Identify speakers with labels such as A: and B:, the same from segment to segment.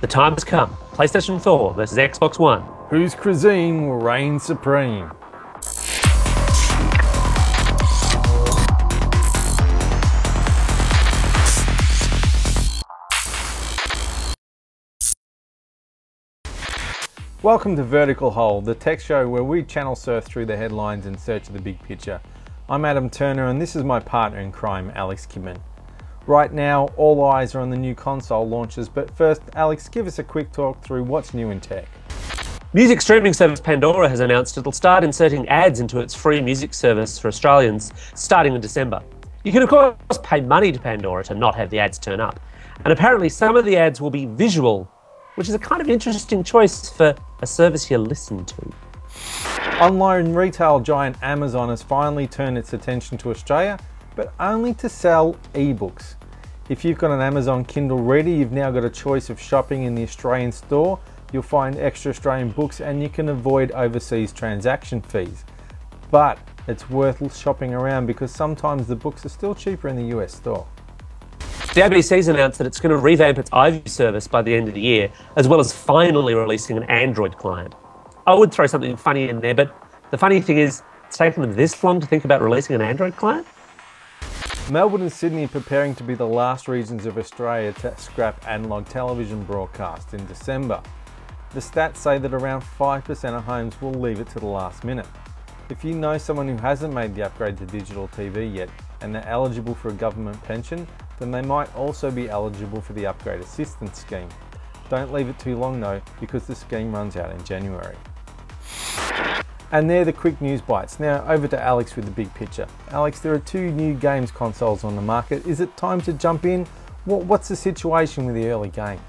A: The time has come. PlayStation 4 versus Xbox One.
B: Whose cuisine will reign supreme? Welcome to Vertical Hole, the tech show where we channel surf through the headlines in search of the big picture. I'm Adam Turner and this is my partner in crime, Alex Kidman. Right now, all eyes are on the new console launches, but first, Alex, give us a quick talk through what's new in tech.
A: Music streaming service Pandora has announced it'll start inserting ads into its free music service for Australians starting in December. You can of course pay money to Pandora to not have the ads turn up. And apparently some of the ads will be visual, which is a kind of interesting choice for a service you listen to.
B: Online retail giant Amazon has finally turned its attention to Australia, but only to sell ebooks. If you've got an Amazon Kindle reader, you've now got a choice of shopping in the Australian store. You'll find extra Australian books and you can avoid overseas transaction fees. But it's worth shopping around because sometimes the books are still cheaper in the US store.
A: The ABC's announced that it's going to revamp its iView service by the end of the year, as well as finally releasing an Android client. I would throw something funny in there, but the funny thing is, it's taken them this long to think about releasing an Android client?
B: Melbourne and Sydney are preparing to be the last regions of Australia to scrap analogue television broadcast in December. The stats say that around 5% of homes will leave it to the last minute. If you know someone who hasn't made the upgrade to digital TV yet and they're eligible for a government pension, then they might also be eligible for the upgrade assistance scheme. Don't leave it too long though, because the scheme runs out in January. And they're the quick news bites. Now over to Alex with the big picture. Alex, there are two new games consoles on the market. Is it time to jump in? What's the situation with the early games?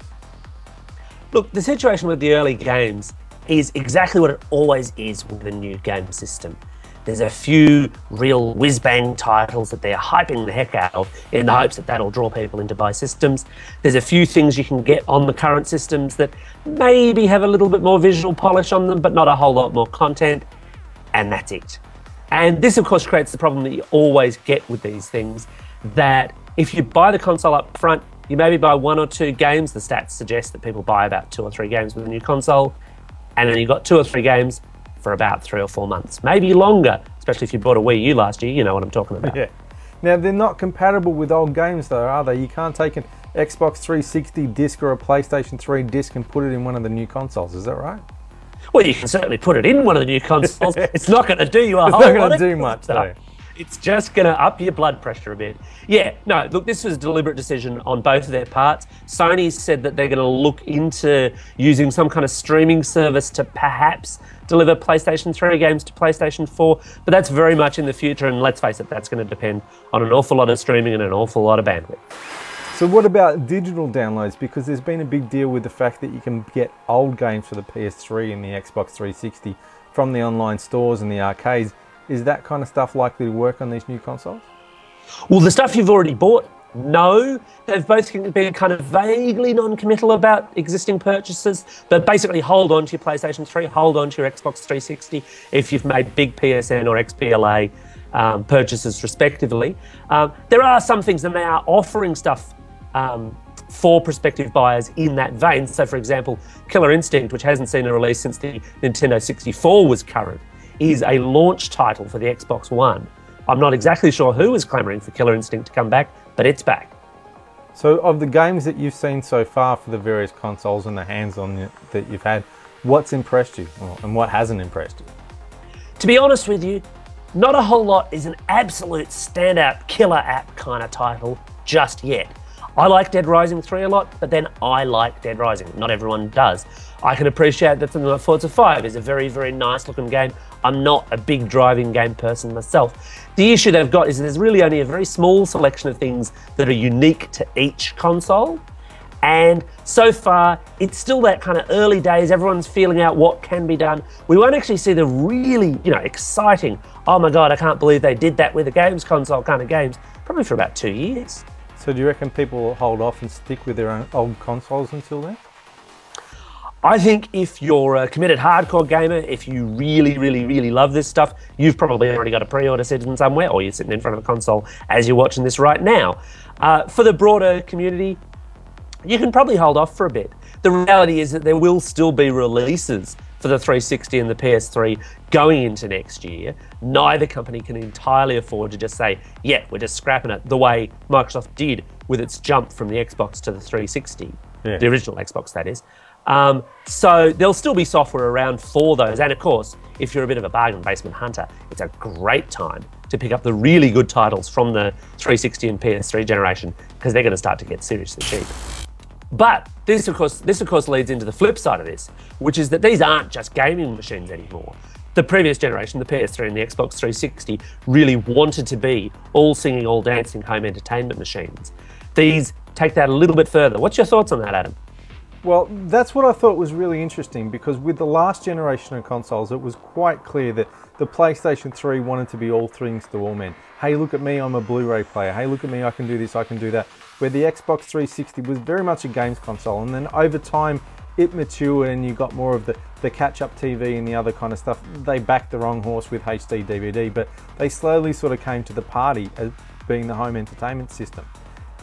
A: Look, the situation with the early games is exactly what it always is with a new game system. There's a few real whiz-bang titles that they're hyping the heck out of in the hopes that that'll draw people in to buy systems. There's a few things you can get on the current systems that maybe have a little bit more visual polish on them, but not a whole lot more content, and that's it. And this, of course, creates the problem that you always get with these things, that if you buy the console up front, you maybe buy one or two games. The stats suggest that people buy about 2 or 3 games with a new console, and then you've got 2 or 3 games for about 3 or 4 months, maybe longer, especially if you bought a Wii U last year, you know what I'm talking about.
B: Yeah. Now, they're not compatible with old games though, are they? You can't take an Xbox 360 disc or a PlayStation 3 disc and put it in one of the new consoles, is that right?
A: Well, you can certainly put it in one of the new consoles. It's not going to do you a whole lot.
B: It's not going to do much though.
A: It's just going to up your blood pressure a bit. Yeah, no, look, this was a deliberate decision on both of their parts. Sony said that they're going to look into using some kind of streaming service to perhaps deliver PlayStation 3 games to PlayStation 4, but that's very much in the future, and let's face it, that's going to depend on an awful lot of streaming and an awful lot of bandwidth.
B: So what about digital downloads? Because there's been a big deal with the fact that you can get old games for the PS3 and the Xbox 360 from the online stores and the arcades. Is that kind of stuff likely to work on these new consoles?
A: Well, the stuff you've already bought, no. They've both been kind of vaguely non-committal about existing purchases, but basically hold on to your PlayStation 3, hold on to your Xbox 360 if you've made big PSN or XBLA purchases respectively. There are some things, and they are offering stuff for prospective buyers in that vein. So for example, Killer Instinct, which hasn't seen a release since the Nintendo 64 was current, is a launch title for the Xbox One. I'm not exactly sure who is clamouring for Killer Instinct to come back, but it's back.
B: So of the games that you've seen so far for the various consoles and the hands-on that you've had, what's impressed you and what hasn't impressed you?
A: To be honest with you, not a whole lot is an absolute standout killer app kind of title just yet. I like Dead Rising 3 a lot, but then I like Dead Rising. Not everyone does. I can appreciate that something like Forza 5 is a very, very nice looking game. I'm not a big driving game person myself. The issue they've got is there's really only a very small selection of things that are unique to each console. And so far, it's still that kind of early days. Everyone's feeling out what can be done. We won't actually see the really, exciting, oh my God, I can't believe they did that with a games console kind of games, probably for about 2 years.
B: So do you reckon people will hold off and stick with their own old consoles until then?
A: I think if you're a committed hardcore gamer, if you really, really, really love this stuff, you've probably already got a pre-order sitting somewhere, or you're sitting in front of a console as you're watching this right now. For the broader community, you can probably hold off for a bit. The reality is that there will still be releases for the 360 and the PS3 going into next year. Neither company can entirely afford to just say, yeah, we're just scrapping it, the way Microsoft did with its jump from the Xbox to the 360, the original Xbox, that is. So there'll still be software around for those. And of course, if you're a bit of a bargain basement hunter, it's a great time to pick up the really good titles from the 360 and PS3 generation, because they're going to start to get seriously cheap. But this of course leads into the flip side of this, which is that these aren't just gaming machines anymore. The previous generation, the PS3 and the Xbox 360, really wanted to be all singing, all dancing home entertainment machines. These take that a little bit further. What's your thoughts on that, Adam?
B: Well, that's what I thought was really interesting, because with the last generation of consoles, it was quite clear that the PlayStation 3 wanted to be all things to all men. Hey, look at me, I'm a Blu-ray player. Hey, look at me, I can do this, I can do that. Where the Xbox 360 was very much a games console, and then over time it matured and you got more of the catch-up TV and the other kind of stuff. They backed the wrong horse with HD DVD, but they slowly sort of came to the party as being the home entertainment system.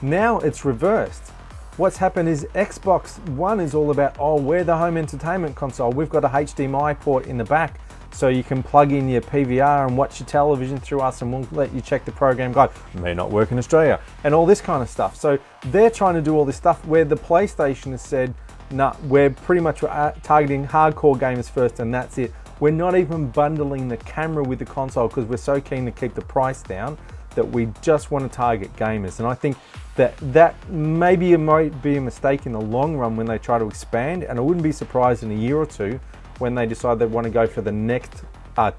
B: Now it's reversed. What's happened is Xbox One is all about, oh, we're the home entertainment console. We've got a HDMI port in the back, so you can plug in your PVR and watch your television through us, and we'll let you check the program guide. It may not work in Australia, and all this kind of stuff. So they're trying to do all this stuff where the PlayStation has said, nah, we're pretty much targeting hardcore gamers first, and that's it. We're not even bundling the camera with the console because we're so keen to keep the price down that we just want to target gamers. And I think that maybe it might be a mistake in the long run when they try to expand, and I wouldn't be surprised in a year or two when they decide they want to go for the next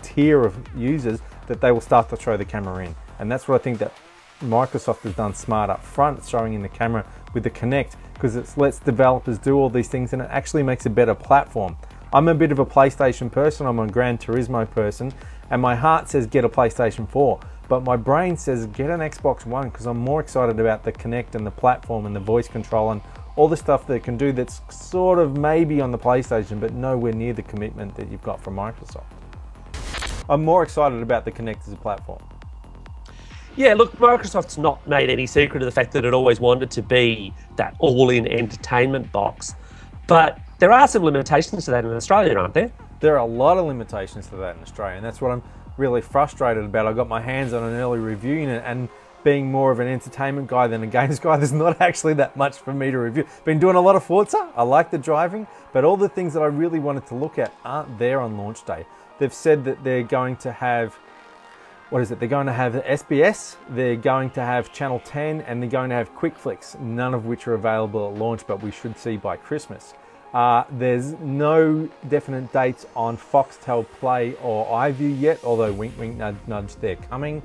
B: tier of users, that they will start to throw the camera in. And that's what I think that Microsoft has done smart up front, throwing in the camera with the Kinect, because it lets developers do all these things and it actually makes a better platform. I'm a bit of a PlayStation person, I'm a Gran Turismo person, and my heart says get a PlayStation 4. But my brain says get an Xbox One, because I'm more excited about the Kinect and the platform and the voice control and all the stuff that it can do that's sort of maybe on the PlayStation, but nowhere near the commitment that you've got from Microsoft. I'm more excited about the Kinect as a platform.
A: Yeah, look, Microsoft's not made any secret of the fact that it always wanted to be that all-in entertainment box. But there are some limitations to that in Australia, aren't there?
B: There are a lot of limitations to that in Australia, and that's what I'm really frustrated about. I got my hands on an early review unit, and being more of an entertainment guy than a games guy, there's not actually that much for me to review. Been doing a lot of Forza, I like the driving, but all the things that I really wanted to look at aren't there on launch day. They've said that they're going to have, what is it, they're going to have SBS, they're going to have Channel 10, and they're going to have Quick Flicks, none of which are available at launch, but we should see by Christmas. There's no definite dates on Foxtel Play or iView yet, although wink wink nudge nudge, they're coming.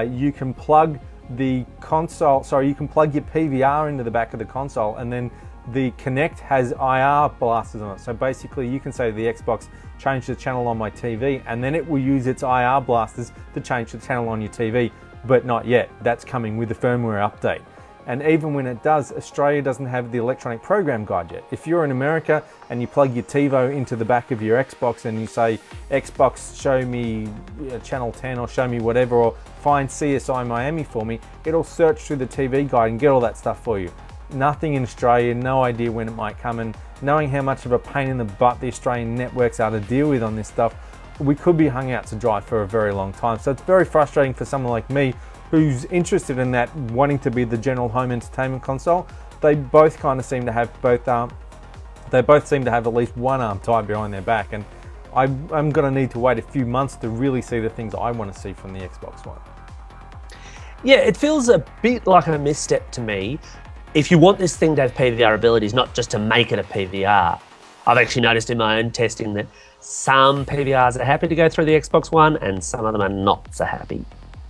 B: You can plug the console, sorry, you can plug your PVR into the back of the console, and then the Kinect has IR blasters on it. So basically you can say to the Xbox, change the channel on my TV, and then it will use its IR blasters to change the channel on your TV, but not yet. That's coming with the firmware update. And even when it does, Australia doesn't have the electronic program guide yet. If you're in America and you plug your TiVo into the back of your Xbox and you say, Xbox, show me Channel 10 or show me whatever, or find CSI Miami for me, it'll search through the TV guide and get all that stuff for you. Nothing in Australia, no idea when it might come, and knowing how much of a pain in the butt the Australian networks are to deal with on this stuff, we could be hung out to dry for a very long time. So it's very frustrating for someone like me who's interested in that, wanting to be the general home entertainment console. They both kind of seem to have at least one arm tied behind their back, and I'm going to need to wait a few months to really see the things I want to see from the Xbox One.
A: Yeah, it feels a bit like a misstep to me. If you want this thing to have PVR abilities, not just to make it a PVR. I've actually noticed in my own testing that some PVRs are happy to go through the Xbox One and some of them are not so happy.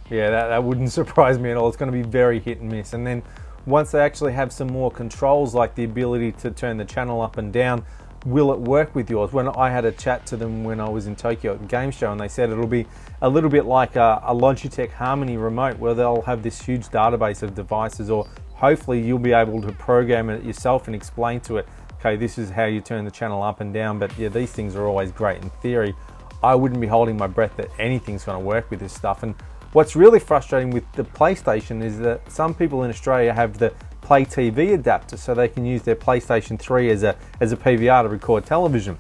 B: Yeah, that wouldn't surprise me at all. It's going to be very hit and miss. And then once they actually have some more controls, like the ability to turn the channel up and down, will it work with yours? When I had a chat to them when I was in Tokyo at the game show, and they said it'll be a little bit like a Logitech Harmony remote, where they'll have this huge database of devices, or hopefully you'll be able to program it yourself and explain to it, okay, this is how you turn the channel up and down. But yeah, these things are always great in theory. I wouldn't be holding my breath that anything's going to work with this stuff. And what's really frustrating with the PlayStation is that some people in Australia have the Play TV adapter so they can use their PlayStation 3 as a PVR to record television.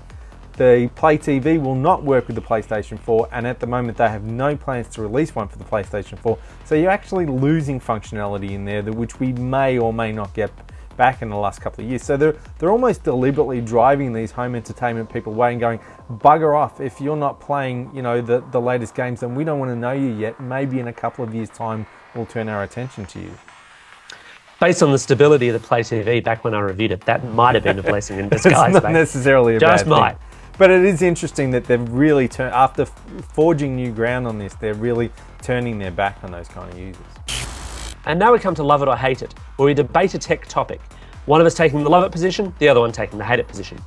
B: The Play TV will not work with the PlayStation 4, and at the moment they have no plans to release one for the PlayStation 4. So you're actually losing functionality in there, which we may or may not get back in the last couple of years. So they're almost deliberately driving these home entertainment people away and going, bugger off, if you're not playing, you know, the latest games, then we don't want to know you yet. Maybe in a couple of years' time we'll turn our attention to you.
A: Based on the stability of the Play TV back when I reviewed it, that might have been a blessing in disguise.
B: It's not necessarily a bad thing.
A: Just might.
B: But it is interesting that they've really turned, after forging new ground on this, they're really turning their back on those kind of users.
A: And now we come to Love It or Hate It, where we debate a tech topic. One of us taking the love it position, the other one taking the hate it position.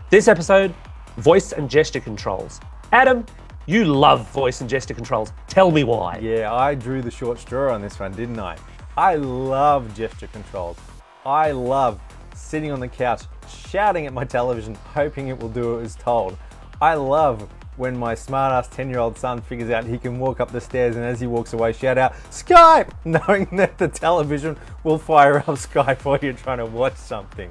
A: This episode, voice and gesture controls. Adam, you love voice and gesture controls. Tell me why.
B: Yeah, I drew the short straw on this one, didn't I? I love gesture controls. I love sitting on the couch, shouting at my television, hoping it will do as told. I love when my smart-ass 10-year-old son figures out he can walk up the stairs and as he walks away shout out, Skype! Knowing that the television will fire up Skype while you're trying to watch something.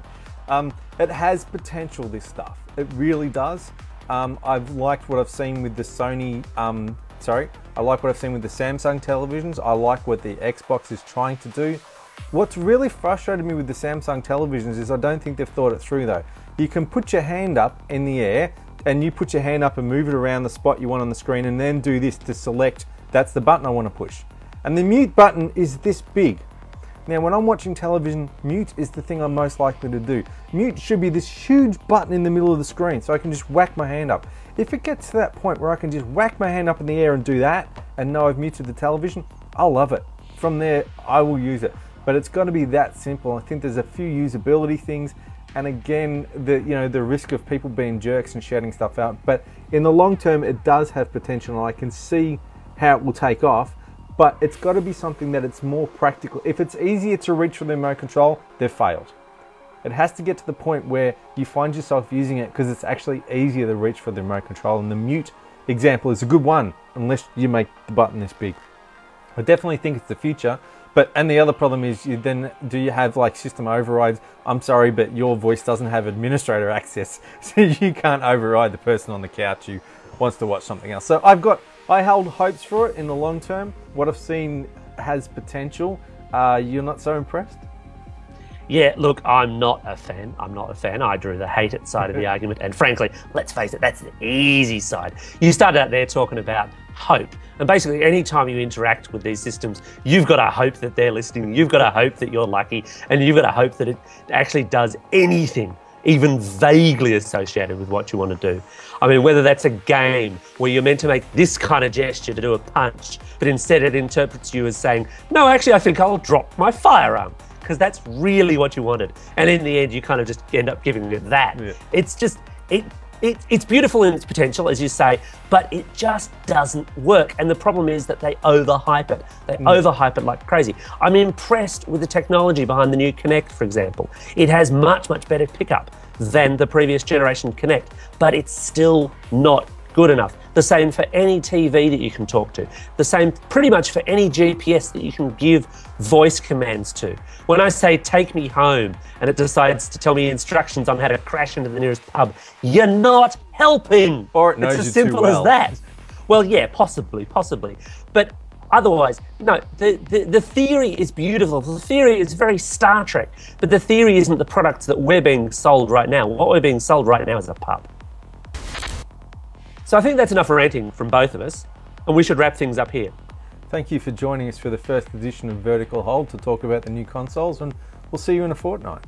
B: It has potential, this stuff. It really does. I've liked what I've seen with the Sony, I like what I've seen with the Samsung televisions. I like what the Xbox is trying to do. What's really frustrated me with the Samsung televisions is I don't think they've thought it through though. You can put your hand up in the air and you put your hand up and move it around the spot you want on the screen and then do this to select, that's the button I want to push. And the mute button is this big. Now when I'm watching television, mute is the thing I'm most likely to do. Mute should be this huge button in the middle of the screen so I can just whack my hand up. If it gets to that point where I can just whack my hand up in the air and do that and know I've muted the television, I'll love it. From there, I will use it. But it's got to be that simple. I think there's a few usability things, and again, the risk of people being jerks and shouting stuff out. But in the long term, it does have potential, and I can see how it will take off. But it's got to be something that it's more practical. If it's easier to reach for the remote control, they've failed. It has to get to the point where you find yourself using it because it's actually easier to reach for the remote control. And the mute example is a good one, unless you make the button this big. I definitely think it's the future. And the other problem is, do you have like system overrides? I'm sorry, but your voice doesn't have administrator access, so you can't override the person on the couch who wants to watch something else. So I held hopes for it in the long term. What I've seen has potential. You're not so impressed?
A: Yeah, look, I'm not a fan. I drew the hate it side of the argument. And frankly, let's face it, that's the easy side. You started out there talking about hope. And basically, anytime you interact with these systems, you've got to hope that they're listening. You've got to hope that you're lucky. And you've got to hope that it actually does anything, even vaguely associated with what you want to do. I mean, whether that's a game where you're meant to make this kind of gesture to do a punch, but instead it interprets you as saying, no, actually, I think I'll drop my firearm. Because that's really what you wanted. And in the end, you kind of just end up giving it that. Yeah. It's just, it's beautiful in its potential, as you say, but it just doesn't work. And the problem is that they overhype it. They overhype it like crazy. I'm impressed with the technology behind the new Kinect, for example. It has much, much better pickup than the previous generation Kinect, but it's still not good enough. The same for any TV that you can talk to. The same pretty much for any GPS that you can give voice commands to. When I say take me home and it decides to tell me instructions on how to crash into the nearest pub, you're not helping.
B: Or it knows
A: it's as
B: you too
A: simple
B: well.
A: as that. Well, yeah, possibly. But otherwise, no, the theory is beautiful. The theory is very Star Trek, but the theory isn't the products that we're being sold right now. What we're being sold right now is a pub. So I think that's enough ranting from both of us, and we should wrap things up here.
B: Thank you for joining us for the first edition of Vertical Hold to talk about the new consoles, and we'll see you in a fortnight.